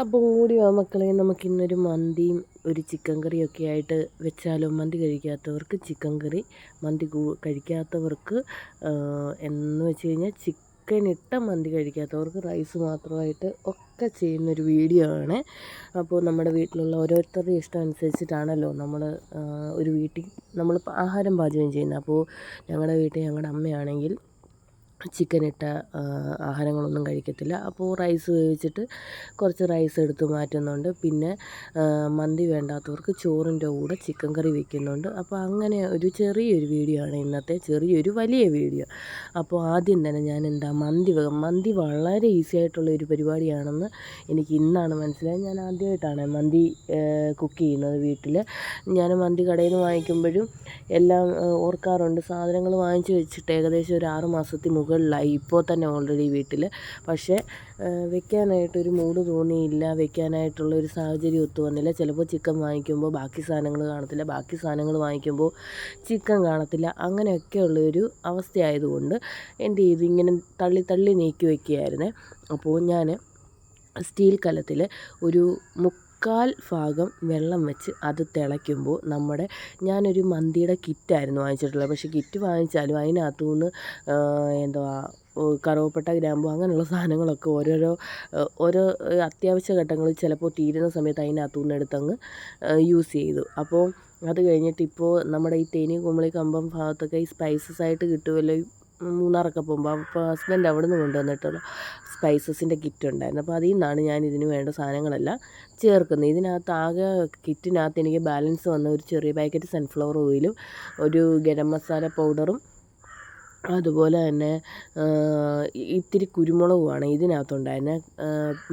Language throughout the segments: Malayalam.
അപ്പോൾ ഓടി വാ മക്കളെ, നമുക്കിന്നൊരു മന്തിയും ഒരു ചിക്കൻ കറിയൊക്കെ ആയിട്ട് വെച്ചാലോ. മന്തി കഴിക്കാത്തവർക്ക് ചിക്കൻ കറി, മന്തി കഴിക്കാത്തവർക്ക് എന്ന് വെച്ച് കഴിഞ്ഞാൽ ചിക്കൻ ഇട്ട മന്തി കഴിക്കാത്തവർക്ക് റൈസ് മാത്രമായിട്ട് ഒക്കെ ചെയ്യുന്നൊരു വീഡിയോ ആണ്. അപ്പോൾ നമ്മുടെ വീട്ടിലുള്ള ഓരോരുത്തരുടെ ഇഷ്ടം അനുസരിച്ചിട്ടാണല്ലോ നമ്മൾ ഒരു വീട്ടിൽ നമ്മൾ ആഹാരം പാചകം ചെയ്യുന്നത്. അപ്പോൾ ഞങ്ങളുടെ വീട്ടിൽ ഞങ്ങളുടെ അമ്മയാണെങ്കിൽ ചിക്കനിട്ട ആഹാരങ്ങളൊന്നും കഴിക്കത്തില്ല. അപ്പോൾ റൈസ് വേവിച്ചിട്ട് കുറച്ച് റൈസ് എടുത്ത് മാറ്റുന്നുണ്ട്. പിന്നെ മന്തി വേണ്ടാത്തവർക്ക് ചോറിൻ്റെ കൂടെ ചിക്കൻ കറി വെക്കുന്നുണ്ട്. അപ്പോൾ അങ്ങനെ ഒരു ചെറിയൊരു വീഡിയോ ആണ് ഇന്നത്തെ, ചെറിയൊരു വലിയ വീഡിയോ. അപ്പോൾ ആദ്യം തന്നെ ഞാൻ മന്തി വളരെ ഈസി ആയിട്ടുള്ള ഒരു പരിപാടിയാണെന്ന് എനിക്ക് ഇന്നാണ് മനസ്സിലായത്. ഞാൻ ആദ്യമായിട്ടാണ് മന്തി കുക്ക് ചെയ്യുന്നത് വീട്ടിൽ. ഞാൻ മന്തി കടയിൽ നിന്ന് വാങ്ങിക്കുമ്പോഴും എല്ലാം ഓർക്കാറുണ്ട്. സാധനങ്ങൾ വാങ്ങിച്ച് വെച്ചിട്ട് ഏകദേശം ഒരു 6 മാസത്തിൽ മുകളിലായി ഇപ്പോൾ തന്നെ ഓൾറെഡി വീട്ടിൽ. പക്ഷേ വെക്കാനായിട്ടൊരു മൂഡ് തോന്നിയില്ല, വെക്കാനായിട്ടുള്ളൊരു സാഹചര്യം ഒത്തു വന്നില്ല. ചിലപ്പോൾ ചിക്കൻ വാങ്ങിക്കുമ്പോൾ ബാക്കി സാധനങ്ങൾ കാണത്തില്ല, ബാക്കി സാധനങ്ങൾ വാങ്ങിക്കുമ്പോൾ ചിക്കൻ കാണത്തില്ല. അങ്ങനെയൊക്കെയുള്ളൊരു അവസ്ഥയായതുകൊണ്ട് എന്ത് ചെയ്തു, ഇങ്ങനെ തള്ളി തള്ളി നീക്കി വയ്ക്കുകയായിരുന്നേ. അപ്പോൾ ഞാൻ സ്റ്റീൽ കലത്തിൽ ഒരു ഭാഗം വെള്ളം വെച്ച് അത് തിളയ്ക്കുമ്പോൾ ഞാനൊരു മന്തിയുടെ കിറ്റായിരുന്നു വാങ്ങിച്ചിട്ടുള്ളത്. പക്ഷേ കിറ്റ് വാങ്ങിച്ചാലും അതിനകത്തുനിന്ന് എന്തുവാ കറുവപ്പട്ട, ഗ്രാമ്പു അങ്ങനെയുള്ള സാധനങ്ങളൊക്കെ ഓരോ അത്യാവശ്യ ഘട്ടങ്ങളിൽ ചിലപ്പോൾ തീരുന്ന സമയത്ത് അതിനകത്തുനിന്ന് എടുത്തങ്ങ് യൂസ് ചെയ്തു. അപ്പോൾ അത് കഴിഞ്ഞിട്ട് ഇപ്പോൾ നമ്മുടെ ഈ തേനി, കുമളി, കമ്പം ഭാഗത്തൊക്കെ ഈ സ്പൈസസ് ആയിട്ട് കിട്ടുമല്ലോ. മൂന്നാറൊക്കെ പോകുമ്പോൾ അപ്പോൾ ഹസ്ബൻഡ് അവിടെ നിന്ന് കൊണ്ടുവന്നിട്ടുള്ള സ്പൈസസിൻ്റെ കിറ്റ് ഉണ്ടായിരുന്നു. അപ്പോൾ അതിൽ നിന്നാണ് ഞാൻ ഇതിന് വേണ്ട സാധനങ്ങളെല്ലാം ചേർക്കുന്നത്. ഇതിനകത്ത് ആകെ കിറ്റിനകത്ത് എനിക്ക് ബാലൻസ് വന്ന ഒരു ചെറിയ പാക്കറ്റ് സൺഫ്ലവർ ഓയിലും ഒരു ഗരം മസാല പൗഡറും അതുപോലെ തന്നെ ഇത്തിരി കുരുമുളകുമാണ് ഇതിനകത്തുണ്ടായിരുന്നത്.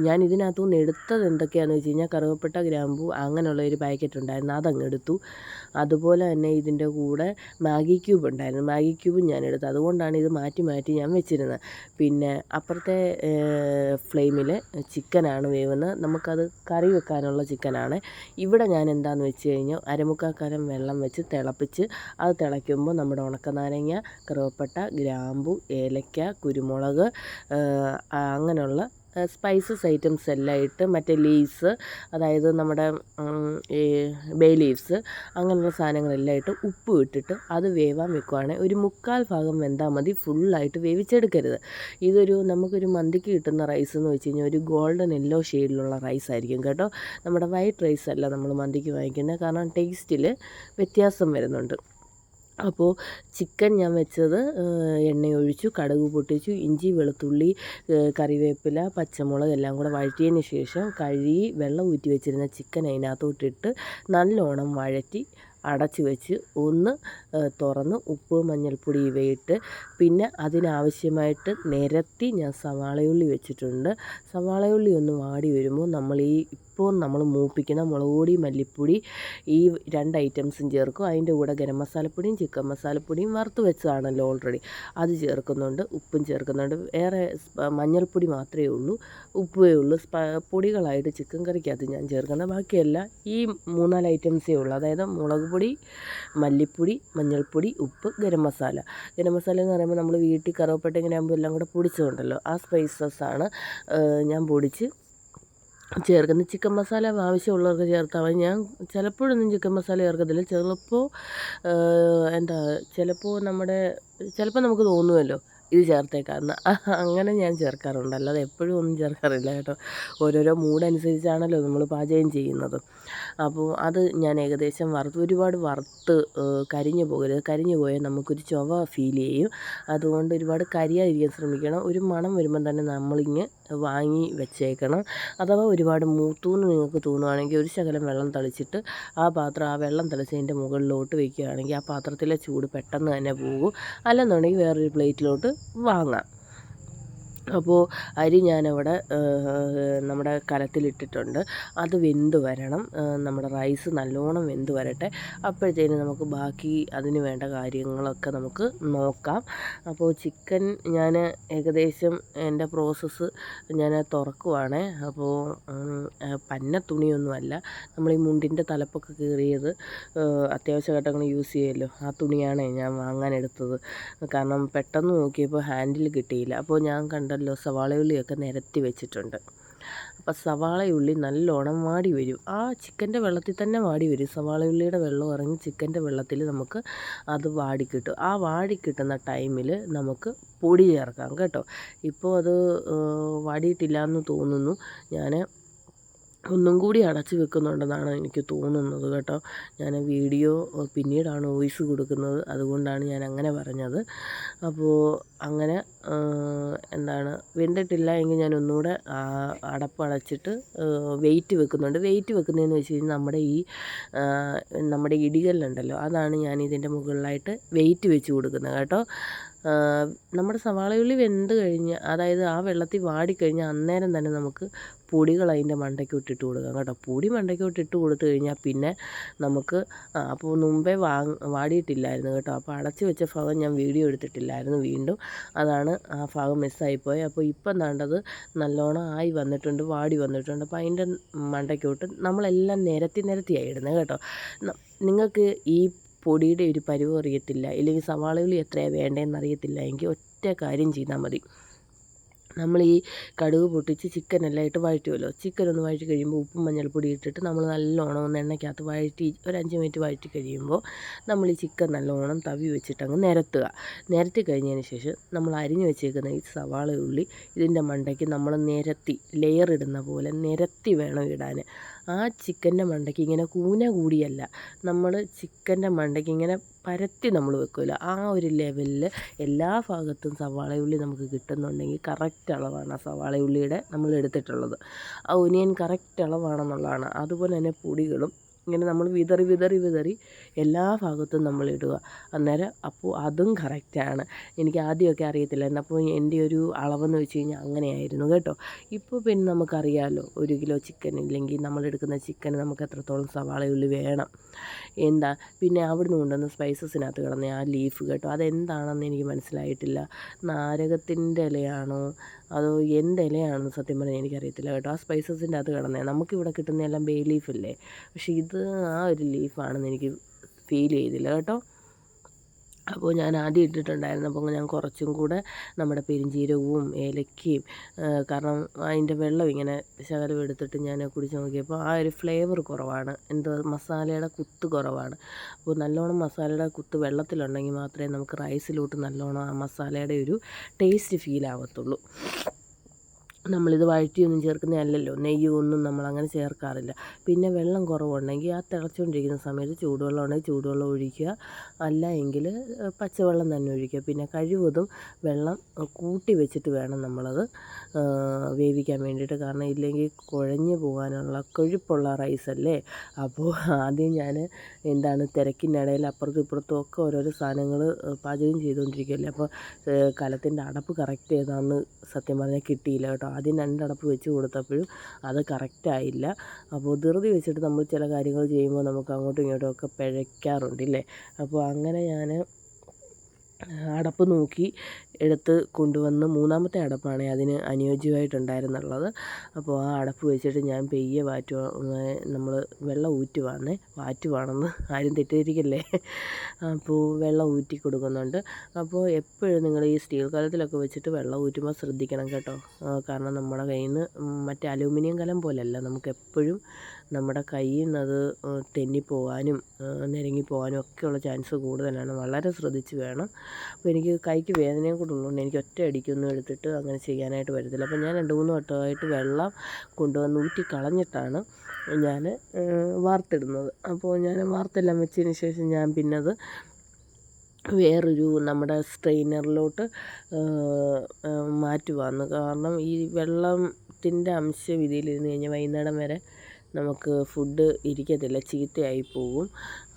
ഞാൻ ഇതിനകത്തുനിന്ന് എടുത്തത് എന്തൊക്കെയാണെന്ന് വെച്ച് കഴിഞ്ഞാൽ കറുവപ്പട്ട, ഗ്രാമ്പു അങ്ങനെയുള്ള ഒരു പാക്കറ്റ് ഉണ്ടായിരുന്നു, അതങ്ങ് എടുത്തു. അതുപോലെ തന്നെ ഇതിൻ്റെ കൂടെ മാഗി ക്യൂബ് ഉണ്ടായിരുന്നു, മാഗി ക്യൂബും ഞാൻ എടുത്തു. അതുകൊണ്ടാണ് ഇത് മാറ്റി മാറ്റി ഞാൻ വെച്ചിരുന്നത്. പിന്നെ അപ്പുറത്തെ ഫ്ലെയിമിൽ ചിക്കനാണ് വേവുന്നത്. നമുക്കത് കറി വെക്കാനുള്ള ചിക്കനാണ്. ഇവിടെ ഞാൻ എന്താണെന്ന് വെച്ച് കഴിഞ്ഞാൽ 1/4 കലം വെള്ളം വെച്ച് തിളപ്പിച്ച് അത് തിളയ്ക്കുമ്പോൾ നമ്മുടെ ഉണക്കനാരങ്ങ, കറുവപ്പട്ട, ഗ്രാമ്പു, ഏലക്ക, കുരുമുളക് അങ്ങനെയുള്ള സ്പൈസസ് ഐറ്റംസ് എല്ലാം ഇട്ട്, മറ്റേ ലീവ്സ്, അതായത് നമ്മുടെ ഈ ബേ ലീവ്സ് അങ്ങനെയുള്ള സാധനങ്ങളെല്ലാം ഇട്ട് ഉപ്പ് ഇട്ടിട്ട് അത് വേവാൻ വെക്കുവാണ്. ഒരു 3/4 ഭാഗം വെന്താൽ മതി, ഫുള്ളായിട്ട് വേവിച്ചെടുക്കരുത്. നമുക്കൊരു മന്തിക്ക് കിട്ടുന്ന റൈസ് എന്ന് വെച്ച് കഴിഞ്ഞാൽ ഒരു ഗോൾഡൻ യെല്ലോ ഷെയ്ഡിലുള്ള റൈസ് ആയിരിക്കും കേട്ടോ. നമ്മുടെ വൈറ്റ് റൈസ് അല്ല നമ്മൾ മന്തിക്ക് വാങ്ങിക്കുന്നത്, കാരണം ടേസ്റ്റിൽ വ്യത്യാസം വരുന്നുണ്ട്. അപ്പോൾ ചിക്കൻ ഞാൻ വെച്ചത് എണ്ണയൊഴിച്ചു, കടുക് പൊട്ടിച്ചു, ഇഞ്ചി, വെളുത്തുള്ളി, കറിവേപ്പില, പച്ചമുളക് എല്ലാം കൂടെ വഴറ്റിയതിന് ശേഷം കഴുകി വെള്ളം ഊറ്റി വെച്ചിരുന്ന ചിക്കൻ അതിനകത്തോട്ടിട്ട് നല്ലോണം വഴറ്റി അടച്ച് വെച്ച് ഒന്ന് തുറന്ന് ഉപ്പ്, മഞ്ഞൾപ്പൊടി ഇവയിട്ട് പിന്നെ അതിനാവശ്യമായിട്ട് നിരത്തി ഞാൻ സവാളയുള്ളി വെച്ചിട്ടുണ്ട്. സവാളയുള്ളി ഒന്ന് വാടി വരുമ്പോൾ നമ്മൾ മൂപ്പിക്കുന്ന മുളക് പൊടി, മല്ലിപ്പൊടി ഈ 2 ഐറ്റംസും ചേർക്കും. അതിൻ്റെ കൂടെ ഗരം മസാലപ്പൊടിയും ചിക്കൻ മസാലപ്പൊടിയും വറുത്ത് വെച്ചതാണല്ലോ ഓൾറെഡി, അത് ചേർക്കുന്നുണ്ട്. ഉപ്പും ചേർക്കുന്നുണ്ട്. വേറെ മഞ്ഞൾപ്പൊടി മാത്രമേ ഉള്ളൂ, ഉപ്പേ ഉള്ളൂ. പൊടികളായിട്ട് ചിക്കൻ കറിക്കകത്ത് ഞാൻ ചേർക്കുന്നത് ബാക്കിയെല്ലാം ഈ 3-4 ഐറ്റംസേ ഉള്ളൂ. അതായത് മുളക് പൊടി, മല്ലിപ്പൊടി, മഞ്ഞൾപ്പൊടി, ഉപ്പ്, ഗരം മസാല. ഗരം മസാല എന്ന് പറയുമ്പോൾ നമ്മൾ വീട്ടിൽ കറുവപ്പട്ട ഇങ്ങനെ ആകുമ്പോൾ എല്ലാം കൂടെ പൊടിച്ചതുണ്ടല്ലോ, ആ സ്പൈസസാണ് ഞാൻ പൊടിച്ച് ചേർക്കുന്നത്. ചിക്കൻ മസാല ആവശ്യമുള്ളവർക്ക് ചേർത്താൽ മതി. ഞാൻ ചിലപ്പോഴൊന്നും ചിക്കൻ മസാല ചേർക്കത്തില്ല. ചിലപ്പോൾ നമുക്ക് തോന്നുമല്ലോ ഇത് ചേർത്തേക്കാമെന്ന്, അങ്ങനെ ഞാൻ ചേർക്കാറുണ്ട്. അല്ലാതെ എപ്പോഴും ഒന്നും ചേർക്കാറില്ല കേട്ടോ. ഓരോരോ മൂഡനുസരിച്ചാണല്ലോ നമ്മൾ പാചകം ചെയ്യുന്നത്. അപ്പോൾ അത് ഞാൻ ഏകദേശം ഒരുപാട് വറുത്ത് കരിഞ്ഞു പോകരുത്. കരിഞ്ഞു പോയാൽ നമുക്കൊരു ചൊവ ഫീൽ ചെയ്യും. അതുകൊണ്ട് ഒരുപാട് കരിയാതിരിക്കാൻ ശ്രമിക്കണം. ഒരു മണം വരുമ്പം തന്നെ നമ്മളിങ്ങ് വാങ്ങി വെച്ചേക്കണം. അഥവാ ഒരുപാട് മൂത്തൂന്ന് നിങ്ങൾക്ക് തോന്നുകയാണെങ്കിൽ ഒരു ശകലം വെള്ളം തളിച്ചിട്ട് ആ വെള്ളം തളിച്ചതിൻ്റെ മുകളിലോട്ട് വയ്ക്കുകയാണെങ്കിൽ ആ പാത്രത്തിലെ ചൂട് പെട്ടെന്ന് തന്നെ പോകും. അല്ലെന്നുണ്ടെങ്കിൽ വേറൊരു പ്ലേറ്റിലോട്ട് വാങ്ങാം. അപ്പോൾ അരി ഞാനവിടെ നമ്മുടെ കലത്തിലിട്ടിട്ടുണ്ട്. അത് വെന്ത് വരണം. നമ്മുടെ റൈസ് നല്ലോണം വെന്ത് വരട്ടെ. അപ്പോഴത്തേനും നമുക്ക് ബാക്കി അതിന് വേണ്ട കാര്യങ്ങളൊക്കെ നമുക്ക് നോക്കാം. അപ്പോൾ ചിക്കൻ ഞാൻ ഏകദേശം എൻ്റെ പ്രോസസ്സ് ഞാൻ തുറക്കുവാണ്. അപ്പോൾ പന്ന തുണിയൊന്നുമല്ല, നമ്മൾ ഈ മുണ്ടിൻ്റെ തലപ്പൊക്കെ കീറിയത് അത്യാവശ്യ ഘട്ടങ്ങൾ യൂസ് ചെയ്യുമല്ലോ, ആ തുണിയാണ് ഞാൻ വാങ്ങാനെടുത്തത്. കാരണം പെട്ടെന്ന് നോക്കിയപ്പോൾ ഹാൻഡിൽ കിട്ടിയില്ല. അപ്പോൾ ഞാൻ കണ്ടല്ലോ സവാളയുള്ളിയൊക്കെ നിരത്തി വെച്ചിട്ടുണ്ട്. അപ്പോൾ സവാളയുള്ളി നല്ലോണം വാടി വരും. ആ ചിക്കൻ്റെ വെള്ളത്തിൽ തന്നെ വാടി വരും. സവാളയുള്ളിയുടെ വെള്ളം ഇറങ്ങി ചിക്കൻ്റെ വെള്ളത്തിൽ നമുക്ക് അത് വാടിക്കിട്ടും. ആ വാടിക്കിട്ടുന്ന ടൈമിൽ നമുക്ക് പൊടി ചേർക്കാം കേട്ടോ. ഇപ്പോൾ അത് വാടിയിട്ടില്ല എന്ന് തോന്നുന്നു. ഞാൻ ഒന്നും കൂടി അടച്ച് വെക്കുന്നുണ്ടെന്നാണ് എനിക്ക് തോന്നുന്നത് കേട്ടോ. ഞാൻ വീഡിയോ പിന്നീടാണ് വോയിസ് കൊടുക്കുന്നത്, അതുകൊണ്ടാണ് ഞാൻ അങ്ങനെ പറഞ്ഞത്. അപ്പോൾ അങ്ങനെ വെന്തിട്ടില്ല എങ്കിൽ ഞാൻ ഒന്നുകൂടെ അടപ്പടച്ചിട്ട് വെയിറ്റ് വെക്കുന്നുണ്ട്. വെയിറ്റ് വെക്കുന്നതെന്ന് വെച്ച് കഴിഞ്ഞാൽ നമ്മുടെ ഇടികല്ലുണ്ടല്ലോ, അതാണ് ഞാൻ ഇതിൻ്റെ മുകളിലായിട്ട് വെയിറ്റ് വെച്ച് കൊടുക്കുന്നത് കേട്ടോ. നമ്മുടെ സവാളയുള്ളി വെന്ത് കഴിഞ്ഞ്, അതായത് ആ വെള്ളത്തിൽ വാടിക്കഴിഞ്ഞാൽ അന്നേരം തന്നെ നമുക്ക് പൊടികൾ അതിൻ്റെ മണ്ടയ്ക്കോട്ട് ഇട്ട് കൊടുക്കാം കേട്ടോ. പൊടി മണ്ടയ്ക്കോട്ട് ഇട്ട് കൊടുത്തു കഴിഞ്ഞാൽ പിന്നെ നമുക്ക് അപ്പോൾ മുമ്പേ വാടിയിട്ടില്ലായിരുന്നു കേട്ടോ. അപ്പോൾ അടച്ച് വെച്ച ഭാഗം ഞാൻ വീഡിയോ എടുത്തിട്ടില്ലായിരുന്നു, വീണ്ടും അതാണ് ആ ഭാഗം മിസ്സായിപ്പോയി. അപ്പോൾ ഇപ്പം വേണ്ടത് നല്ലോണം ആയി വന്നിട്ടുണ്ട്, വാടി വന്നിട്ടുണ്ട്. അപ്പോൾ അതിൻ്റെ മണ്ടയ്ക്കോട്ട് നമ്മളെല്ലാം നിരത്തിയായി ഇടുന്നത് കേട്ടോ. നിങ്ങൾക്ക് ഈ പൊടിയുടെ ഒരു പരുവം അറിയത്തില്ല, ഇല്ലെങ്കിൽ സവാളയുള്ളി എത്രയാണ് വേണ്ടതെന്ന് അറിയത്തില്ല എങ്കിൽ ഒറ്റ കാര്യം ചെയ്താൽ മതി. നമ്മൾ ഈ കടുക് പൊട്ടിച്ച് ചിക്കനെല്ലാം ഇട്ട് വഴറ്റുമല്ലോ. ചിക്കൻ ഒന്ന് വഴറ്റി കഴിയുമ്പോൾ ഉപ്പും മഞ്ഞൾപ്പൊടി ഇട്ടിട്ട് നമ്മൾ നല്ലോണം ഒന്ന് എണ്ണയ്ക്കകത്ത് വഴറ്റി ഒരു 5 മിനിറ്റ് വഴറ്റി കഴിയുമ്പോൾ നമ്മൾ ഈ ചിക്കൻ നല്ലോണം തവി വെച്ചിട്ട് അങ്ങ് നിരത്തി കഴിഞ്ഞതിന് ശേഷം നമ്മൾ അരിഞ്ഞു വെച്ചേക്കുന്ന ഈ സവാളയുള്ളി ഇതിൻ്റെ മണ്ടയ്ക്ക് നമ്മൾ ലെയർ ഇടുന്ന പോലെ നിരത്തി വേണം ഇടാൻ. ആ ചിക്കൻ്റെ മണ്ടയ്ക്ക് ഇങ്ങനെ കൂന കൂടിയല്ല, നമ്മൾ ചിക്കൻ്റെ മണ്ടയ്ക്ക് ഇങ്ങനെ പരത്തി നമ്മൾ വെക്കില്ല. ആ ഒരു ലെവലിൽ എല്ലാ ഭാഗത്തും സവാളയുള്ളി നമുക്ക് കിട്ടുന്നുണ്ടെങ്കിൽ കറക്റ്റ് അളവാണ് ആ സവാളയുള്ളിയുടെ നമ്മൾ എടുത്തിട്ടുള്ളത്. ആ ഒനിയൻ കറക്റ്റ് അളവാണെന്നുള്ളതാണ്. അതുപോലെ തന്നെ പൊടികളും ഇങ്ങനെ നമ്മൾ വിതറി എല്ലാ ഭാഗത്തും നമ്മൾ ഇടുക. അന്നേരം അപ്പോൾ അതും കറക്റ്റാണ്. എനിക്ക് ആദ്യമൊക്കെ അറിയത്തില്ലായിരുന്നു. അപ്പോൾ എൻ്റെ ഒരു അളവെന്ന് വെച്ച് കഴിഞ്ഞാൽ അങ്ങനെയായിരുന്നു കേട്ടോ. ഇപ്പോൾ പിന്നെ നമുക്കറിയാമല്ലോ, 1 കിലോ ചിക്കൻ ഇല്ലെങ്കിൽ നമ്മളെടുക്കുന്ന ചിക്കന് നമുക്ക് എത്രത്തോളം സവാളയുള്ളി വേണം. പിന്നെ അവിടുന്ന് കൊണ്ടുവന്ന സ്പൈസസിനകത്ത് കിടന്ന ആ ലീഫ് കേട്ടോ, അതെന്താണെന്ന് എനിക്ക് മനസ്സിലായിട്ടില്ല. നാരകത്തിൻ്റെ ഇലയാണോ അതോ എന്തിലയാണെന്ന് സത്യം പറഞ്ഞാൽ എനിക്കറിയത്തില്ല കേട്ടോ. ആ സ്പൈസസിൻ്റെ അകത്ത് കിടന്നേ, നമുക്കിവിടെ കിട്ടുന്നതെല്ലാം ബേ ലീഫല്ലേ, പക്ഷേ ഇത് ആ ഒരു ലീഫാണെന്ന് എനിക്ക് ഫീൽ ചെയ്തില്ല കേട്ടോ. അപ്പോൾ ഞാൻ ആദ്യം ഇട്ടിട്ടുണ്ടായിരുന്നു. അപ്പോൾ ഞാൻ കുറച്ചും കൂടെ നമ്മുടെ പെരുംജീരകവും ഏലക്കയും, കാരണം അതിൻ്റെ വെള്ളം ഇങ്ങനെ ശകലം എടുത്തിട്ട് ഞാൻ കുടിച്ച് നോക്കിയപ്പോൾ ആ ഒരു ഫ്ലേവർ കുറവാണ്, മസാലയുടെ കുത്ത് കുറവാണ്. അപ്പോൾ നല്ലോണം മസാലയുടെ കുത്ത് വെള്ളത്തിലുണ്ടെങ്കിൽ മാത്രമേ നമുക്ക് റൈസിലോട്ട് നല്ലോണം ആ മസാലയുടെ ഒരു ടേസ്റ്റ് ഫീൽ ആവത്തുള്ളൂ. നമ്മളിത് വഴറ്റിയൊന്നും ചേർക്കുന്നതല്ലല്ലോ, നെയ്യൊന്നും നമ്മളങ്ങനെ ചേർക്കാറില്ല. പിന്നെ വെള്ളം കുറവുണ്ടെങ്കിൽ ആ തിളച്ചുകൊണ്ടിരിക്കുന്ന സമയത്ത് ചൂടുവെള്ളം ഉണ്ടെങ്കിൽ ചൂടുവെള്ളം ഒഴിക്കുക, അല്ല എങ്കിൽ പച്ചവെള്ളം തന്നെ ഒഴിക്കുക. പിന്നെ കഴിവതും വെള്ളം കൂട്ടി വെച്ചിട്ട് വേണം നമ്മളത് വേവിക്കാൻ വേണ്ടിയിട്ട്, കാരണം ഇല്ലെങ്കിൽ കുഴഞ്ഞു പോകാനുള്ള കൊഴുപ്പുള്ള റൈസല്ലേ. അപ്പോൾ ആദ്യം ഞാൻ തിരക്കിനിടയിൽ അപ്പുറത്തും ഇപ്പുറത്തും ഒക്കെ ഓരോരോ സാധനങ്ങൾ പാചകം ചെയ്തുകൊണ്ടിരിക്കുകയല്ലേ. അപ്പോൾ കലത്തിൻ്റെ അടപ്പ് കറക്റ്റ് ഏതാണെന്ന് സത്യം പറഞ്ഞാൽ കിട്ടിയില്ല കേട്ടോ. ആദ്യം 2 അടപ്പ് വെച്ച് കൊടുത്തപ്പോഴും അത് കറക്റ്റായില്ല. അപ്പോൾ ധൃതി വെച്ചിട്ട് നമ്മൾ ചില കാര്യങ്ങൾ ചെയ്യുമ്പോൾ നമുക്ക് അങ്ങോട്ടും ഇങ്ങോട്ടും ഒക്കെ പിഴയ്ക്കാറുണ്ടല്ലേ. അപ്പോൾ അങ്ങനെ ഞാൻ അടപ്പ് നോക്കി എടുത്ത് കൊണ്ടുവന്ന് 3ാമത്തെ അടപ്പാണ് അതിന് അനുയോജ്യമായിട്ടുണ്ടായിരുന്നുള്ളത്. അപ്പോൾ ആ അടപ്പ് വെച്ചിട്ട് ഞാൻ പെയ്യെ നമ്മൾ വെള്ളം വാറ്റുവാണെന്ന് ആരും തെറ്റിദ്ധരിക്കല്ലേ. അപ്പോൾ വെള്ളം ഊറ്റി കൊടുക്കുന്നുണ്ട്. അപ്പോൾ എപ്പോഴും നിങ്ങൾ ഈ സ്റ്റീൽ കലത്തിലൊക്കെ വെച്ചിട്ട് വെള്ളം ഊറ്റുമ്പോൾ ശ്രദ്ധിക്കണം കേട്ടോ. കാരണം നമ്മുടെ കയ്യിൽ നിന്ന് മറ്റേ അലൂമിനിയം കലം പോലെയല്ല, നമുക്കെപ്പോഴും നമ്മുടെ കയ്യിൽ നിന്നത് തെന്നിപ്പോകാനും ഞെരുങ്ങിപ്പോകാനും ഒക്കെയുള്ള ചാൻസ് കൂടുതലാണ്. വളരെ ശ്രദ്ധിച്ച് വേണം. അപ്പോൾ എനിക്ക് കൈക്ക് വേദനയും കൂടെ ഉള്ളതുകൊണ്ട് എനിക്ക് ഒറ്റ അടിക്കൊന്നും എടുത്തിട്ട് അങ്ങനെ ചെയ്യാനായിട്ട് പറ്റത്തില്ല. അപ്പോൾ ഞാൻ 2-3 വട്ടമായിട്ട് വെള്ളം കൊണ്ടുവന്ന് ഊറ്റി കളഞ്ഞിട്ടാണ് ഞാൻ വാർത്തിടുന്നത്. അപ്പോൾ ഞാൻ വാർത്തെല്ലാം വെച്ചതിന് ശേഷം ഞാൻ പിന്നെ അത് വേറൊരു നമ്മുടെ സ്ട്രെയിനറിലോട്ട് മാറ്റുവാണ്. കാരണം ഈ വെള്ളത്തിൻ്റെ അംശം ഇതിലിരുന്ന് കഴിഞ്ഞാൽ വൈകുന്നേരം വരെ നമുക്ക് ഫുഡ് ഇരിക്കത്തില്ല, ചീത്തയായി പോകും.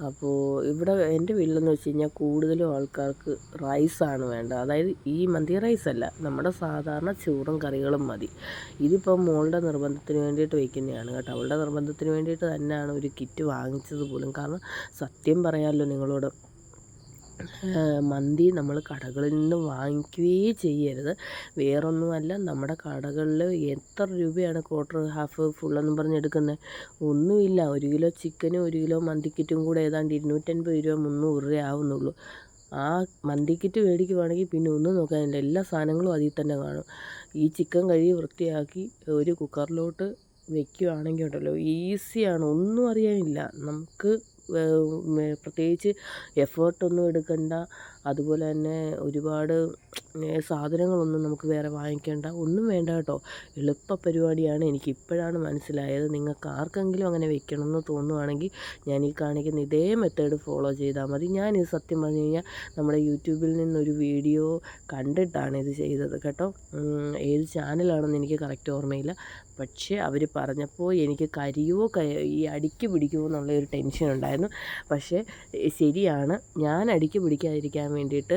അപ്പോൾ ഇവിടെ എൻ്റെ വീട്ടിലെന്ന് വെച്ച് കഴിഞ്ഞാൽ കൂടുതലും ആൾക്കാർക്ക് റൈസാണ് വേണ്ടത്. അതായത് ഈ മന്തി റൈസല്ല, നമ്മുടെ സാധാരണ ചോറും കറികളും മതി. ഇതിപ്പം മോളുടെ നിർബന്ധത്തിന് വേണ്ടിയിട്ട് വയ്ക്കുന്നതാണ് കേട്ടോ. അവളുടെ നിർബന്ധത്തിന് വേണ്ടിയിട്ട് തന്നെയാണ് ഒരു കിറ്റ് വാങ്ങിച്ചത് പോലും. കാരണം സത്യം പറയാമല്ലോ നിങ്ങളോട്, മന്തി നമ്മൾ കടകളിൽ നിന്ന് വാങ്ങിക്കുകയേ ചെയ്യരുത്. വേറൊന്നുമല്ല, നമ്മുടെ കടകളിൽ എത്ര രൂപയാണ് ക്വാർട്ടർ, ഹാഫ്, ഫുള്ളെന്നും പറഞ്ഞ് എടുക്കുന്നത്? ഒന്നുമില്ല. 1 കിലോ ചിക്കനും 1 കിലോ മന്തിക്കിറ്റും കൂടെ ഏതാണ്ട് 250 രൂപ 300 രൂപ ആവുന്നുള്ളൂ. ആ മന്തിക്കിറ്റ് മേടിക്കുവാണെങ്കിൽ പിന്നെ ഒന്നും നോക്കാനില്ല, എല്ലാ സാധനങ്ങളും അതിൽ തന്നെ കാണും. ഈ ചിക്കൻ കഴുകി വൃത്തിയാക്കി ഒരു കുക്കറിലോട്ട് വെക്കുകയാണെങ്കിൽ ഉണ്ടല്ലോ ഈസിയാണ്, ഒന്നും അറിയാനില്ല. നമുക്ക് പ്രത്യേകിച്ച് എഫേർട്ടൊന്നും എടുക്കണ്ട. അതുപോലെ തന്നെ ഒരുപാട് സാധനങ്ങളൊന്നും നമുക്ക് വേറെ വാങ്ങിക്കേണ്ട, ഒന്നും വേണ്ട കേട്ടോ. എളുപ്പ പരിപാടിയാണ്. എനിക്കിപ്പോഴാണ് മനസ്സിലായത്. നിങ്ങൾക്ക് ആർക്കെങ്കിലും അങ്ങനെ വെക്കണമെന്ന് തോന്നുവാണെങ്കിൽ ഞാൻ ഈ കാണിക്കുന്ന ഇതേ മെത്തേഡ് ഫോളോ ചെയ്താൽ മതി. ഞാനിത് സത്യം പറഞ്ഞു കഴിഞ്ഞാൽ നമ്മുടെ യൂട്യൂബിൽ നിന്നൊരു വീഡിയോ കണ്ടിട്ടാണ് ഇത് ചെയ്തത് കേട്ടോ. ഏത് ചാനലാണെന്ന് എനിക്ക് കറക്റ്റ് ഓർമ്മയില്ല. പക്ഷേ അവർ പറഞ്ഞപ്പോൾ എനിക്ക് കരിയുമോ ഈ അടിക്ക് പിടിക്കുമോ എന്നുള്ളൊരു ടെൻഷൻ ഉണ്ടായിരുന്നു. പക്ഷേ ശരിയാണ്, ഞാൻ അടിക്ക് പിടിക്കാതിരിക്കാൻ വേണ്ടിയിട്ട്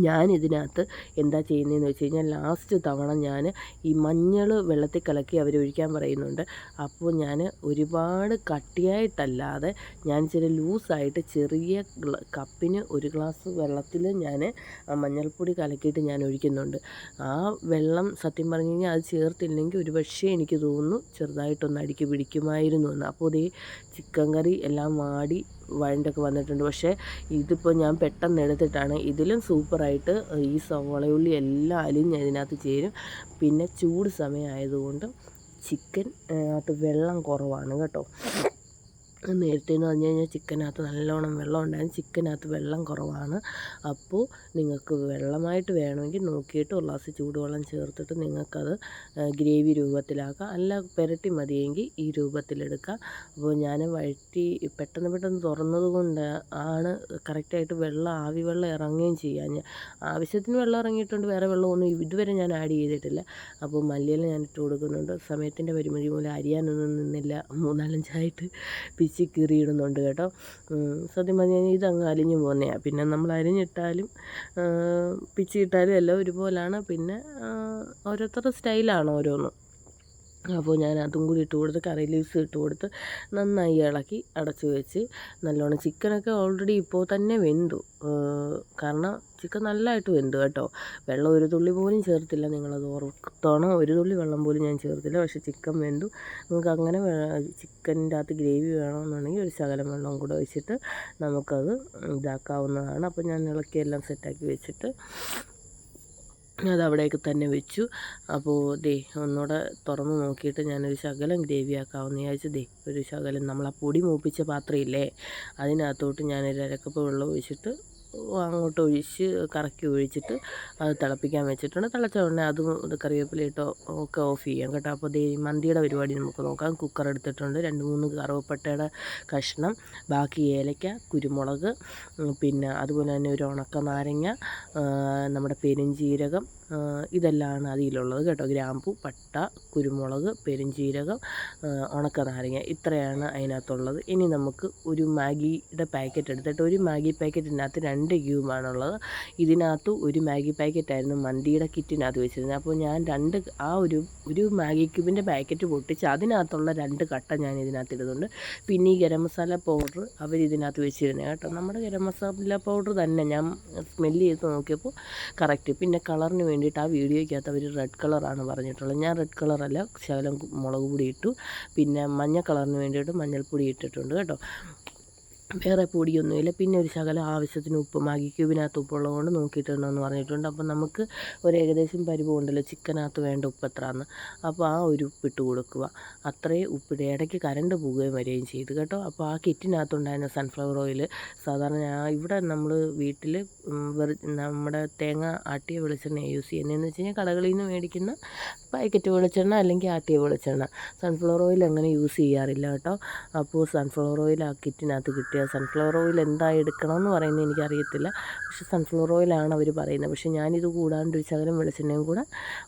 ഞാനിതിനകത്ത് എന്താ ചെയ്യുന്നതെന്ന് വെച്ച് കഴിഞ്ഞാൽ, ലാസ്റ്റ് തവണ ഞാൻ ഈ മഞ്ഞൾ വെള്ളത്തിൽ കലക്കി അവരൊഴിക്കാൻ പറയുന്നുണ്ട്. അപ്പോൾ ഞാൻ ഒരുപാട് കട്ടിയായിട്ടല്ലാതെ ഞാൻ ഇച്ചിരി ലൂസായിട്ട് ചെറിയ കപ്പിന് 1 ഗ്ലാസ് വെള്ളത്തിൽ ഞാൻ മഞ്ഞൾപ്പൊടി കലക്കിയിട്ട് ഞാൻ ഒഴിക്കുന്നുണ്ട്. ആ വെള്ളം സത്യം പറഞ്ഞു കഴിഞ്ഞാൽ അത് ചേർത്തില്ലെങ്കിൽ ഒരുപക്ഷേ എനിക്ക് തോന്നുന്നു ചെറുതായിട്ടൊന്ന് അടിക്ക് പിടിക്കുമായിരുന്നു എന്ന്. അപ്പോൾ ഇതേ ചിക്കൻ കറി എല്ലാം വഴണ്ടൊക്കെ വന്നിട്ടുണ്ട്. പക്ഷേ ഇതിപ്പോൾ ഞാൻ പെട്ടെന്ന് എടുത്തിട്ടാണ്. ഇതിലും സൂപ്പറായിട്ട് ഈ സവോളയുള്ളി എല്ലാം അലിഞ്ഞ് ഇതിനകത്ത് ചേരും. പിന്നെ ചൂട് സമയമായതുകൊണ്ട് ചിക്കൻ അകത്ത് വെള്ളം കുറവാണ് കേട്ടോ. നേരത്തെ എന്ന് പറഞ്ഞു കഴിഞ്ഞാൽ ചിക്കനകത്ത് നല്ലോണം വെള്ളം ഉണ്ടായിരുന്നു, ചിക്കനകത്ത് വെള്ളം കുറവാണ്. അപ്പോൾ നിങ്ങൾക്ക് വെള്ളമായിട്ട് വേണമെങ്കിൽ നോക്കിയിട്ട് ഒരു ഗ്ലാസ് ചൂടുവെള്ളം ചേർത്തിട്ട് നിങ്ങൾക്കത് ഗ്രേവി രൂപത്തിലാക്കാം. അല്ല പുരട്ടി മതിയെങ്കിൽ ഈ രൂപത്തിലെടുക്കാം. അപ്പോൾ ഞാൻ വഴറ്റി പെട്ടെന്ന് തുറന്നത് കൊണ്ട് ആണ് കറക്റ്റായിട്ട് ആവി വെള്ളം ഇറങ്ങുകയും ചെയ്യാം. ആവശ്യത്തിന് വെള്ളം ഇറങ്ങിയിട്ടുണ്ട്, വേറെ വെള്ളമൊന്നും ഇതുവരെ ഞാൻ ആഡ് ചെയ്തിട്ടില്ല. അപ്പോൾ മല്ലിയില ഞാൻ ഇട്ട് കൊടുക്കുന്നുണ്ട്. സമയത്തിൻ്റെ പരിമിതി മൂലം അരിയാനൊന്നും നിന്നില്ല, 3-4 പിച്ചി കീറിയിടുന്നുണ്ട് കേട്ടോ. സത്യം പറഞ്ഞു കഴിഞ്ഞാൽ ഇതങ്ങ് അലിഞ്ഞു പോകുന്നതാണ്. പിന്നെ നമ്മൾ അരിഞ്ഞിട്ടാലും പിച്ചിയിട്ടാലും എല്ലാം ഒരുപോലാണ്. പിന്നെ ഓരോരുത്തരുടെ സ്റ്റൈലാണ് ഓരോന്നും. അപ്പോൾ ഞാൻ അതും കൂടി ഇട്ട് കൊടുത്ത് കറി ലീവ്സ് ഇട്ട് കൊടുത്ത് നന്നായി ഇളക്കി അടച്ച് വെച്ച് നല്ലോണം. ചിക്കനൊക്കെ ഓൾറെഡി ഇപ്പോൾ തന്നെ വെന്തു, കാരണം ചിക്കൻ നല്ലതായിട്ട് വെന്തു കേട്ടോ. വെള്ളം ഒരു തുള്ളി പോലും ചേർത്തില്ല, നിങ്ങളത് ഓർത്തോണം. ഒരു തുള്ളി വെള്ളം പോലും ഞാൻ ചേർത്തില്ല. പക്ഷേ ചിക്കൻ വെന്തു. നിങ്ങൾക്ക് അങ്ങനെ ചിക്കൻ്റെ അകത്ത് ഗ്രേവി വേണമെന്നുണ്ടെങ്കിൽ ഒരു ശകലം വെള്ളം കൂടെ ഒഴിച്ചിട്ട് നമുക്കത് ഇതാക്കാവുന്നതാണ്. അപ്പോൾ ഞാൻ ഇളക്കിയെല്ലാം സെറ്റാക്കി വെച്ചിട്ട് അതവിടേക്ക് തന്നെ വെച്ചു. അപ്പോൾ ഒന്നുകൂടെ തുറന്ന് നോക്കിയിട്ട് ഞാനൊരു ശകലം ഗ്രേവി ആക്കാമെന്ന് വിചാരിച്ചു. ഒരു ശകലം നമ്മൾ ആ പൊടി മൂപ്പിച്ച പാത്രമില്ലേ, അതിനകത്തോട്ട് ഞാനൊരു 1/2 കപ്പ് വെള്ളം ഒഴിച്ചിട്ട് അങ്ങോട്ട് കറക്കി ഒഴിച്ചിട്ട് അത് തിളപ്പിക്കാൻ വെച്ചിട്ടുണ്ട്. തിളച്ച ഉടനെ അതും കറിവേപ്പില ഇട്ടോ ഒക്കെ ഓഫ് ചെയ്യാം കേട്ടോ. അപ്പോൾ മന്തിയുടെ പരിപാടി നമുക്ക് നോക്കാം. കുക്കർ എടുത്തിട്ടുണ്ട്, 2-3 കറുവപ്പട്ടയുടെ കഷ്ണം, ബാക്കി ഏലക്ക, കുരുമുളക്, പിന്നെ അതുപോലെ തന്നെ ഒരു ഉണക്ക നാരങ്ങ, നമ്മുടെ പെരുംജീരകം, ഇതെല്ലാമാണ് അതിലുള്ളത് കേട്ടോ. ഗ്രാമ്പു, പട്ട, കുരുമുളക്, പെരുംജീരകം, ഉണക്ക നാരങ്ങ, ഇത്രയാണ് അതിനകത്തുള്ളത്. ഇനി നമുക്ക് ഒരു മാഗിയുടെ പാക്കറ്റ് എടുത്തിട്ട്, ഒരു മാഗി പാക്കറ്റിനകത്ത് 2 ക്യൂബാണുള്ളത്. ഇതിനകത്ത് ഒരു മാഗി പാക്കറ്റായിരുന്നു മന്തിയുടെ കിറ്റിനകത്ത് വെച്ചിരുന്നത്. അപ്പോൾ ഞാൻ ഒരു മാഗി ക്യൂബിൻ്റെ പാക്കറ്റ് പൊട്ടിച്ച് അതിനകത്തുള്ള 2 കട്ട ഞാൻ ഇതിനകത്ത് ഇടുന്നുണ്ട്. പിന്നെ ഈ ഗരം മസാല പൗഡർ ഇതിനകത്ത് വെച്ചിരുന്നത് കേട്ടോ. നമ്മുടെ ഗരം മസാല പൗഡർ തന്നെ ഞാൻ സ്മെല്ല് ചെയ്ത് നോക്കിയപ്പോൾ കറക്റ്റ്. പിന്നെ കളറിന് വേണ്ടിയിട്ട് ആ വീഡിയോയ്ക്കകത്ത് അവർ റെഡ് കളറാണ് പറഞ്ഞിട്ടുള്ളത്. ഞാൻ റെഡ് കളറല്ല, ശകലം മുളക് പൊടി ഇട്ടു. പിന്നെ മഞ്ഞ കളറിന് വേണ്ടിയിട്ട് മഞ്ഞൾപ്പൊടി ഇട്ടിട്ടുണ്ട് കേട്ടോ. വേറെ പൊടിയൊന്നുമില്ല. പിന്നെ ഒരു ശകലം ആവശ്യത്തിന് ഉപ്പ്, മാഗി ക്യൂബിനകത്ത് ഉപ്പുള്ളതുകൊണ്ട് നോക്കിയിട്ടുണ്ടെന്ന് പറഞ്ഞിട്ടുണ്ട്. അപ്പം നമുക്ക് ഒരു ഏകദേശം പരിവുണ്ടല്ലോ ചിക്കനകത്ത് വേണ്ട ഉപ്പ് എത്രയാണെന്ന്. അപ്പോൾ ആ ഒരു ഉപ്പിട്ട് കൊടുക്കുക. അത്രയും ഉപ്പിട്ട് ഇടയ്ക്ക് കരണ്ട് പോവുകയും വരികയും ചെയ്തു കേട്ടോ. അപ്പോൾ ആ കിറ്റിനകത്തുണ്ടായിരുന്ന സൺഫ്ലവർ ഓയിൽ, സാധാരണ ഇവിടെ നമ്മൾ വീട്ടിൽ നമ്മുടെ തേങ്ങ ആട്ടിയ വെളിച്ചെണ്ണ യൂസ് ചെയ്യുന്നതെന്ന് വെച്ച് കഴിഞ്ഞാൽ കടകളിൽ നിന്ന് മേടിക്കുന്ന പാക്കറ്റ് വെളിച്ചെണ്ണ അല്ലെങ്കിൽ ആട്ടിയ വെളിച്ചെണ്ണ. സൺഫ്ലവർ ഓയിൽ അങ്ങനെ യൂസ് ചെയ്യാറില്ല കേട്ടോ. അപ്പോൾ സൺഫ്ലവർ ഓയിൽ ആ കിറ്റിനകത്ത് കിട്ടിയ സൺഫ്ലവർ ഓയിൽ എന്താ എടുക്കണമെന്ന് പറയുന്നത് എനിക്കറിയത്തില്ല. പക്ഷേ സൺഫ്ലവർ ഓയിലാണ് അവർ പറയുന്നത്. പക്ഷേ ഞാനിത് കൂടാണ്ട് ഒരു ശകലം വെളിച്ചെണ്ണയും കൂടെ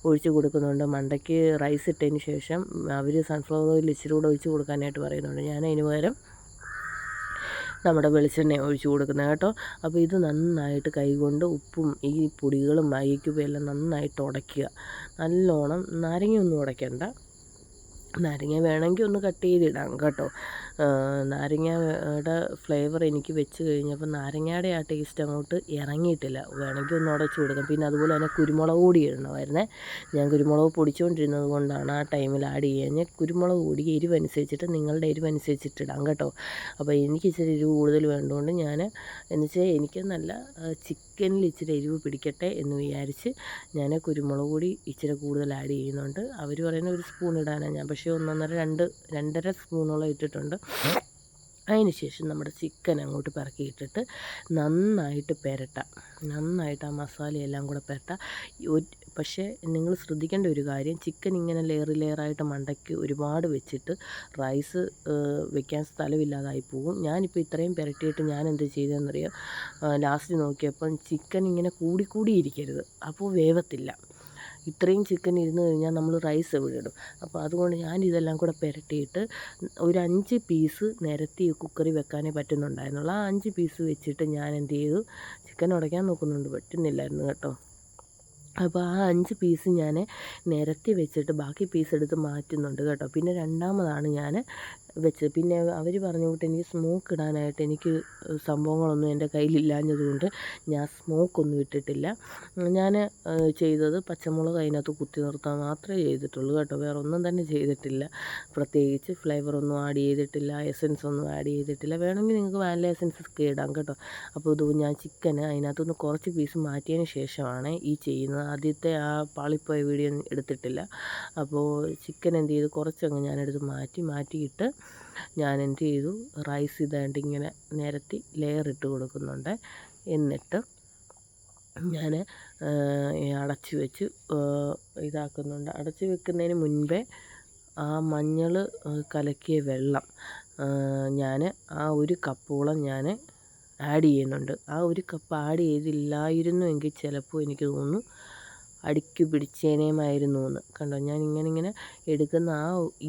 ഒഴിച്ച് കൊടുക്കുന്നുണ്ട്. മണ്ടയ്ക്ക് റൈസ് ഇട്ടതിന് ശേഷം അവർ സൺഫ്ലവർ ഓയിൽ ഇച്ചിരി കൂടെ ഒഴിച്ച് കൊടുക്കാനായിട്ട് പറയുന്നുണ്ട്. ഞാൻ അതിന് പകരം നമ്മുടെ വെളിച്ചെണ്ണ ഒഴിച്ച് കൊടുക്കുന്നത് കേട്ടോ. അപ്പോൾ ഇത് നന്നായിട്ട് കൈകൊണ്ട് ഉപ്പും ഈ പൊടികളും മാഗി ക്യൂബും എല്ലാം നന്നായിട്ട് ഉടയ്ക്കുക. നല്ലോണം, നാരങ്ങയൊന്നും ഉടയ്ക്കണ്ട, നാരങ്ങ വേണമെങ്കിൽ ഒന്ന് കട്ട് ചെയ്തിടാം കേട്ടോ. നാരങ്ങയുടെ ഫ്ലേവർ എനിക്ക് വെച്ച് കഴിഞ്ഞപ്പോൾ നാരങ്ങയുടെ ആ ടേസ്റ്റ് അങ്ങോട്ട് ഇറങ്ങിയിട്ടില്ല. വേണമെങ്കിൽ ഒന്ന് ഉടച്ച് കൊടുക്കാം. പിന്നെ അതുപോലെ തന്നെ കുരുമുളക് പൊടി ഇടണമായിരുന്നേ. ഞാൻ കുരുമുളക് പൊടിച്ചുകൊണ്ടിരുന്നത് കൊണ്ടാണ് ആ ടൈമിൽ ആഡ് ചെയ്യാൻ. കുരുമുളക് പൊടി എരിവനുസരിച്ചിട്ട് നിങ്ങളുടെ എരിവനുസരിച്ചിട്ടിടാം കേട്ടോ. അപ്പോൾ എനിക്ക് ഇച്ചിരി എരിവ് കൂടുതൽ വേണ്ടതുകൊണ്ട് ഞാൻ, എന്ന് വെച്ചാൽ എനിക്ക് നല്ല ചിക്കനിൽ ഇച്ചിരി എരിവ് പിടിക്കട്ടെ എന്ന് വിചാരിച്ച് ഞാൻ കുരുമുളക് പൊടി ഇച്ചിരി കൂടുതൽ ആഡ് ചെയ്യുന്നുണ്ട്. അവർ പറയുന്ന 1 സ്പൂൺ ഇടാനാണ്, ഞാൻ പക്ഷേ 1 1/2 സ്പൂണോളം ഇട്ടിട്ടുണ്ട്. അതിന് ശേഷം നമ്മുടെ ചിക്കൻ അങ്ങോട്ട് പെറുക്കിയിട്ടിട്ട് നന്നായിട്ട് പുരട്ടാം. നന്നായിട്ട് ആ മസാലയെല്ലാം കൂടെ പുരട്ടാം. പക്ഷേ നിങ്ങൾ ശ്രദ്ധിക്കേണ്ട ഒരു കാര്യം, ചിക്കൻ ഇങ്ങനെ ലെയറായിട്ട് മണ്ടയ്ക്ക് ഒരുപാട് വെച്ചിട്ട് റൈസ് വെക്കാൻ സ്ഥലമില്ലാതായി പോകും. ഞാനിപ്പോൾ ഇത്രയും പുരട്ടിയിട്ട് ഞാൻ എന്ത് ചെയ്തതെന്നറിയോ, ലാസ്റ്റ് നോക്കിയപ്പം ചിക്കൻ ഇങ്ങനെ കൂടിയിരിക്കരുത്, അപ്പോൾ വേവത്തില്ല. ഇത്രയും ചിക്കൻ ഇരുന്ന് കഴിഞ്ഞാൽ നമ്മൾ റൈസ് എവിടെ ഇടും? അപ്പോൾ അതുകൊണ്ട് ഞാൻ ഇതെല്ലാം കൂടെ പുരട്ടിയിട്ട് ഒരു 5 പീസ് നിരത്തി കുക്കറിൽ വെക്കാനേ പറ്റുന്നുണ്ടായിരുന്നുള്ളൂ. ആ 5 പീസ് വെച്ചിട്ട് ഞാൻ എന്ത് ചെയ്തു, ചിക്കൻ ഉടയ്ക്കാൻ നോക്കുന്നുണ്ട്, പറ്റുന്നില്ലായിരുന്നു കേട്ടോ. അപ്പോൾ ആ 5 പീസ് ഞാൻ നിരത്തി വെച്ചിട്ട് ബാക്കി പീസ് എടുത്ത് മാറ്റുന്നുണ്ട് കേട്ടോ. പിന്നെ രണ്ടാമതാണ് ഞാൻ വെച്ചത്. പിന്നെ അവർ പറഞ്ഞു വിട്ട് എനിക്ക് സ്മോക്ക് ഇടാനായിട്ട് എനിക്ക് സംഭവങ്ങളൊന്നും എൻ്റെ കയ്യിലില്ലാഞ്ഞതുകൊണ്ട് ഞാൻ സ്മോക്കൊന്നും ഇട്ടിട്ടില്ല. ഞാൻ ചെയ്തത് പച്ചമുളക് അതിനകത്ത് കുത്തി നിർത്താൻ മാത്രമേ ചെയ്തിട്ടുള്ളൂ കേട്ടോ. വേറെ ഒന്നും തന്നെ ചെയ്തിട്ടില്ല. പ്രത്യേകിച്ച് ഫ്ലേവറൊന്നും ആഡ് ചെയ്തിട്ടില്ല, എസൻസ് ഒന്നും ആഡ് ചെയ്തിട്ടില്ല. വേണമെങ്കിൽ നിങ്ങൾക്ക് വാനില എസൻസ് ഒക്കെ ഇടാം കേട്ടോ. അപ്പോൾ ഇത് ഞാൻ ചിക്കന് അതിനകത്തുനിന്ന് കുറച്ച് പീസ് മാറ്റിയതിന് ശേഷമാണ് ഈ ചെയ്യുന്നത്. ആദ്യത്തെ ആ പാളിപ്പോയ വീഡിയോ എടുത്തിട്ടില്ല. അപ്പോൾ ചിക്കൻ എന്ത് ചെയ്തു, കുറച്ചങ്ങ് ഞാനെടുത്ത് മാറ്റിയിട്ട് ഞാൻ എന്ത് ചെയ്തു, റൈസ് ഇതാണ്ട് ഇങ്ങനെ നിരത്തി ലെയർ ഇട്ട് കൊടുക്കുന്നുണ്ട്. എന്നിട്ട് ഞാൻ അടച്ച് വെച്ച് ഇതാക്കുന്നുണ്ട്. അടച്ച് വെക്കുന്നതിന് മുൻപേ ആ മഞ്ഞൾ കലക്കിയ വെള്ളം ഞാൻ ആ 1 കപ്പോളം ഞാൻ ആഡ് ചെയ്യുന്നുണ്ട്. ആ 1 കപ്പ് ആഡ് ചെയ്തില്ലായിരുന്നുവെങ്കിൽ ചിലപ്പോൾ എനിക്ക് തോന്നുന്നു അടിക്ക് പിടിച്ചേനേമായിരുന്നു എന്ന്. കണ്ടോ, ഞാൻ ഇങ്ങനെ എടുക്കുന്ന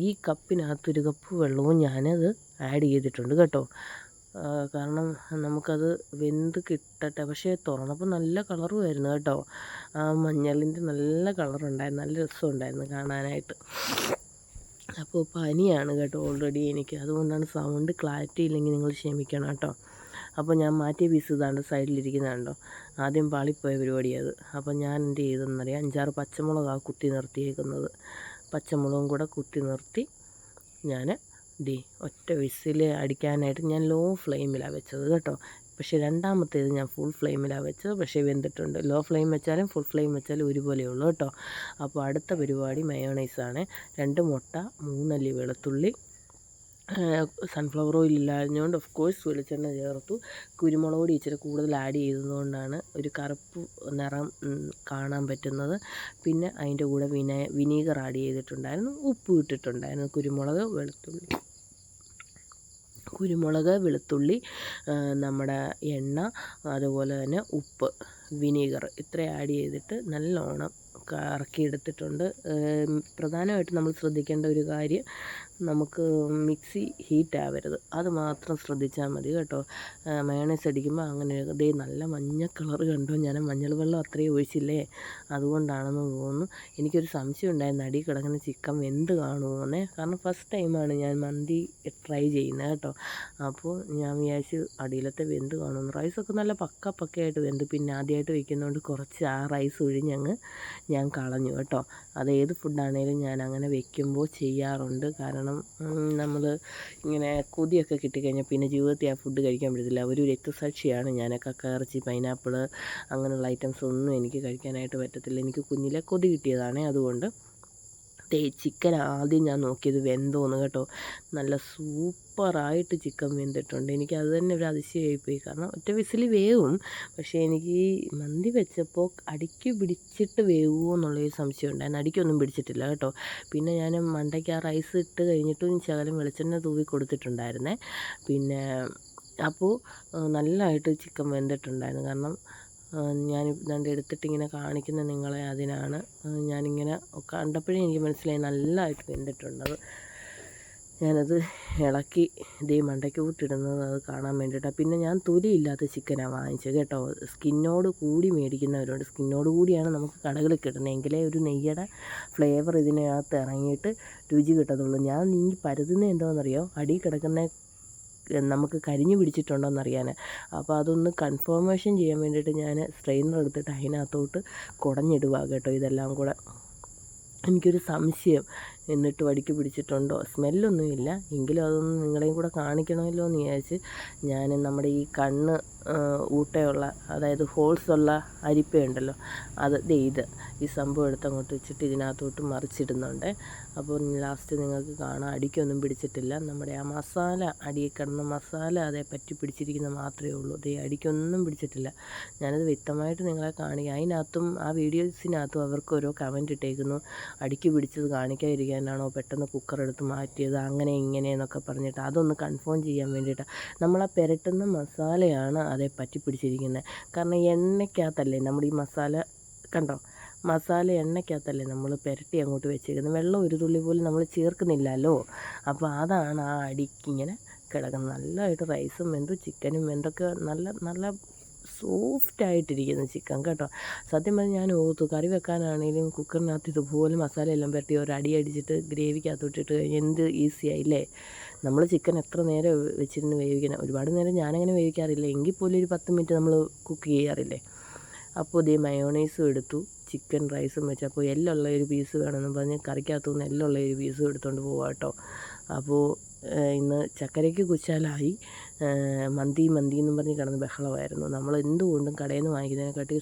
ഈ കപ്പിനകത്ത് 1 കപ്പ് വെള്ളവും ഞാനത് ആഡ് ചെയ്തിട്ടുണ്ട് കേട്ടോ. കാരണം നമുക്കത് വെന്ത് കിട്ടട്ടെ. പക്ഷേ തുറന്നപ്പോൾ നല്ല കളറുമായിരുന്നു കേട്ടോ. ആ മഞ്ഞളിൻ്റെ നല്ല കളറുണ്ടായിരുന്നു, നല്ല രസമുണ്ടായിരുന്നു കാണാനായിട്ട്. അപ്പോൾ പനിയാണ് കേട്ടോ ഓൾറെഡി എനിക്ക്, അതുകൊണ്ടാണ് സൗണ്ട് ക്ലാരിറ്റി ഇല്ലെങ്കിൽ നിങ്ങൾ ക്ഷമിക്കണം കേട്ടോ. അപ്പോൾ ഞാൻ മാറ്റിയ പീസ് ഇതാണ്ട് സൈഡിലിരിക്കുന്നത് കണ്ടോ, ആദ്യം പാളിപ്പോയ പരിപാടിയത്. അപ്പോൾ ഞാൻ എന്ത് ചെയ്തെന്നറിയാം, 5-6 പച്ചമുളകാണ് കുത്തി നിർത്തിയേക്കുന്നത്. പച്ചമുളകും കൂടെ കുത്തി നിർത്തി ഞാൻ ഒറ്റ വിസിൽ അടിക്കാനായിട്ട് ഞാൻ ലോ ഫ്ലെയിമിലാണ് വെച്ചത് കേട്ടോ. പക്ഷേ രണ്ടാമത്തേത് ഞാൻ ഫുൾ ഫ്ലെയിമിലാണ് വെച്ചത്, പക്ഷേ വെന്തിട്ടുണ്ട്. ലോ ഫ്ലെയിം വെച്ചാലും ഫുൾ ഫ്ലെയിം വെച്ചാലും ഒരുപോലെയുള്ളൂ കേട്ടോ. അപ്പോൾ അടുത്ത പരിപാടി മയോണൈസാണ്. 2 മുട്ട, 3 അല്ലി വെളുത്തുള്ളി, സൺഫ്ലവർ ഓയിൽ ഇല്ലാഞ്ഞുകൊണ്ട് ഓഫ് കോഴ്സ് വെളിച്ചെണ്ണ ചേർത്തു. കുരുമുളക് പൊടി ഇച്ചിരി കൂടുതൽ ആഡ് ചെയ്തതുകൊണ്ടാണ് ഒരു കറുപ്പ് നിറം കാണാൻ പറ്റുന്നത്. പിന്നെ അതിൻ്റെ കൂടെ വിനീഗർ ആഡ് ചെയ്തിട്ടുണ്ടായിരുന്നു, ഉപ്പ് ഇട്ടിട്ടുണ്ടായിരുന്നു. കുരുമുളക്, വെളുത്തുള്ളി, നമ്മുടെ എണ്ണ, അതുപോലെ തന്നെ ഉപ്പ്, വിനീഗർ ഇത്ര ആഡ് ചെയ്തിട്ട് നല്ലോണം കറക്കിയെടുത്തിട്ടുണ്ട്. പ്രധാനമായിട്ട് നമ്മൾ ശ്രദ്ധിക്കേണ്ട ഒരു കാര്യം, നമുക്ക് മിക്സി ഹീറ്റ് ആവരുത്, അത് മാത്രം ശ്രദ്ധിച്ചാൽ മതി കേട്ടോ. മയോണൈസ് അടിക്കുമ്പോൾ അങ്ങനെ നല്ല മഞ്ഞ കളർ കണ്ടോ, ഞാൻ മഞ്ഞൾ വെള്ളം അത്രയും ഒഴിച്ചില്ലേ, അതുകൊണ്ടാണെന്ന് തോന്നുന്നു. എനിക്കൊരു സംശയം ഉണ്ടായിരുന്നു അടിയിൽ കിടക്കുന്ന ചിക്കൻ വെന്ത് കാണുമോയെന്നേ. കാരണം ഫസ്റ്റ് ടൈമാണ് ഞാൻ മന്തി ട്രൈ ചെയ്യുന്നത് കേട്ടോ. അപ്പോൾ ഞാൻ വിചാരിച്ചു അടിയിലത്തെ വെന്ത് കാണുമെന്ന്. റൈസൊക്കെ നല്ല പക്കയായിട്ട് വെന്ത്. പിന്നെ ആദ്യമായിട്ട് വയ്ക്കുന്നതുകൊണ്ട് കുറച്ച് ആ റൈസ് ഒഴിഞ്ഞങ്ങ് ഞാൻ കളഞ്ഞു കേട്ടോ. അതേത് ഫുഡാണേലും ഞാൻ അങ്ങനെ വെക്കുമ്പോൾ ചെയ്യാറുണ്ട്. കാരണം നമ്മൾ ഇങ്ങനെ കൊതിയൊക്കെ കിട്ടിക്കഴിഞ്ഞാൽ പിന്നെ ജീവിതത്തിൽ ആ ഫുഡ് കഴിക്കാൻ പറ്റത്തില്ല. ഒരു രക്തസാക്ഷിയാണ് ഞാൻ. കക്കയിറച്ചി, പൈനാപ്പിൾ അങ്ങനെയുള്ള ഐറ്റംസ് ഒന്നും എനിക്ക് കഴിക്കാനായിട്ട് പറ്റത്തില്ല. എനിക്ക് കുഞ്ഞിലെ കൊതി കിട്ടിയതാണ്. അതുകൊണ്ട് ചിക്കൻ ആദ്യം ഞാൻ നോക്കിയത് വെന്തോന്ന് കേട്ടോ. നല്ല സൂപ്പറായിട്ട് ചിക്കൻ വെന്തിട്ടുണ്ട്. എനിക്കത് തന്നെ ഒരു അതിശയമായിപ്പോയി. കാരണം ഒറ്റ വിസിൽ വേവും, പക്ഷേ എനിക്ക് ഈ മന്തി വെച്ചപ്പോൾ അടിക്ക് പിടിച്ചിട്ട് വേവുമോ എന്നുള്ളൊരു സംശയം ഉണ്ടായിരുന്നു. അടിക്കൊന്നും പിടിച്ചിട്ടില്ല കേട്ടോ. പിന്നെ ഞാൻ മണ്ടയ്ക്ക് ആ റൈസ് ഇട്ട് കഴിഞ്ഞിട്ടും ശകലം വെളിച്ചെണ്ണ തൂവി കൊടുത്തിട്ടുണ്ടായിരുന്നേ. പിന്നെ അപ്പോൾ നല്ലതായിട്ട് ചിക്കൻ വെന്തിട്ടുണ്ടായിരുന്നു. കാരണം ഞാൻ ഇതാണ്ട് എടുത്തിട്ടിങ്ങനെ കാണിക്കുന്ന നിങ്ങളെ അതിനാണ്. ഞാനിങ്ങനെ കണ്ടപ്പോഴേ എനിക്ക് മനസ്സിലായി നല്ലതായിട്ട് വെന്തിട്ടുണ്ടത്. ഞാനത് ഇളക്കി മണ്ടയ്ക്ക് കൂട്ടിടുന്നത് അത് കാണാൻ വേണ്ടിയിട്ടാണ്. പിന്നെ ഞാൻ തൊലിയില്ലാത്ത ചിക്കനാണ് വാങ്ങിച്ചത് കേട്ടോ. സ്കിന്നോട് കൂടി മേടിക്കുന്നവരുണ്ട്. സ്കിന്നോട് കൂടിയാണ് നമുക്ക് കടകളിൽ കിട്ടുന്നത്. എങ്കിലേ ഒരു നെയ്യുടെ ഫ്ലേവർ ഇതിനകത്ത് ഇറങ്ങിയിട്ട് രുചി കിട്ടത്തുള്ളൂ. ഞാൻ പരുതുന്നത് എന്താണെന്നറിയോ, അടിയിൽ കിടക്കുന്ന നമുക്ക് കരിഞ്ഞു പിടിച്ചിട്ടുണ്ടോയെന്നറിയാൻ. അപ്പോൾ അതൊന്ന് കൺഫർമേഷൻ ചെയ്യാൻ വേണ്ടിയിട്ട് ഞാൻ സ്ട്രെയിനർ എടുത്തിട്ട് അതിനകത്തോട്ട് കുടഞ്ഞിടുക കേട്ടോ. ഇതെല്ലാം കൂടെ എനിക്കൊരു സംശയം, എന്നിട്ട് വടിക്ക് പിടിച്ചിട്ടുണ്ടോ? സ്മെല്ലൊന്നുമില്ല. എങ്കിലും അതൊന്ന് നിങ്ങളെയും കൂടെ കാണിക്കണമല്ലോ എന്ന് വിചാരിച്ച് ഞാൻ നമ്മുടെ ഈ കണ്ണ് ഊട്ടയുള്ള, അതായത് ഹോൾസുള്ള അരിപ്പയുണ്ടല്ലോ, ഇത് ഈ സംഭവം എടുത്തങ്ങോട്ട് വെച്ചിട്ട് ഇതിനകത്തോട്ട് മറിച്ചിടുന്നുണ്ട്. അപ്പോൾ ലാസ്റ്റ് നിങ്ങൾക്ക് കാണാം, അടിക്കൊന്നും പിടിച്ചിട്ടില്ല. നമ്മുടെ ആ മസാല, അടിയിൽ കിടന്ന മസാല അതേ പറ്റി പിടിച്ചിരിക്കുന്നത് മാത്രമേ ഉള്ളൂ. അടിക്കൊന്നും പിടിച്ചിട്ടില്ല. ഞാനത് വ്യക്തമായിട്ട് നിങ്ങളെ കാണിക്കാം. അതിനകത്തും ആ വീഡിയോസിനകത്തും അവർക്ക് ഓരോ കമൻറ്റ് ഇട്ടേക്കുന്നു, അടിക്ക് പിടിച്ചത് കാണിക്കാതിരിക്കാനാണോ പെട്ടെന്ന് കുക്കർ എടുത്ത് മാറ്റിയത്, അങ്ങനെ ഇങ്ങനെ എന്നൊക്കെ പറഞ്ഞിട്ട്. അതൊന്ന് കൺഫേം ചെയ്യാൻ വേണ്ടിയിട്ടാണ്. നമ്മളാ പുരട്ടുന്ന മസാലയാണ് അതേ പറ്റി പിടിച്ചിരിക്കുന്നത്. കാരണം എണ്ണയ്ക്കകത്തല്ലേ നമ്മൾ ഈ മസാല, കണ്ടോ, മസാല എണ്ണയ്ക്കകത്തല്ലേ നമ്മൾ പുരട്ടി അങ്ങോട്ട് വെച്ചേക്കുന്നത്. വെള്ളം ഒരു തുള്ളി പോലും നമ്മൾ ചേർക്കുന്നില്ലല്ലോ. അപ്പോൾ അതാണ് ആ അടിക്കിങ്ങനെ കിടക്കുന്നത്. നല്ലതായിട്ട് റൈസും വെന്തു, ചിക്കനും വെന്തൊക്കെ നല്ല നല്ല സോഫ്റ്റായിട്ടിരിക്കുന്ന ചിക്കൻ കേട്ടോ. സത്യം പറഞ്ഞാൽ ഞാൻ ഓർത്തു കറി വെക്കാനാണെങ്കിലും കുക്കറിനകത്ത് ഇതുപോലെ മസാല എല്ലാം പുരട്ടി ഒരടി അടിച്ചിട്ട് ഗ്രേവിക്കകത്തോട്ടിട്ട് കഴിഞ്ഞാൽ എന്ത് ഈസിയായില്ലേ. നമ്മൾ ചിക്കൻ എത്ര നേരം വെച്ചിരുന്ന് വേവിക്കണം. ഒരുപാട് നേരം ഞാനങ്ങനെ വേവിക്കാറില്ല, എങ്കിൽ പോലും ഒരു 10 മിനിറ്റ് നമ്മൾ കുക്ക് ചെയ്യാറില്ലേ. അപ്പോൾ മയോണൈസും എടുത്തു, ചിക്കൻ റൈസും വെച്ച്. അപ്പോൾ എല്ലുള്ള ഒരു പീസ് വേണമെന്ന് പറഞ്ഞ് കറിക്കകത്തുനിന്ന് എല്ലുള്ള ഒരു പീസും എടുത്തുകൊണ്ട് പോവാം കേട്ടോ. അപ്പോൾ ഇന്ന് ചക്കരയ്ക്ക് കുശാലായി. മന്തി എന്നും പറഞ്ഞ് കിടന്ന് ബഹളമായിരുന്നു. നമ്മൾ എന്തുകൊണ്ടും കടയിൽ നിന്ന് വാങ്ങിക്കുന്നതിനെക്കാട്ടി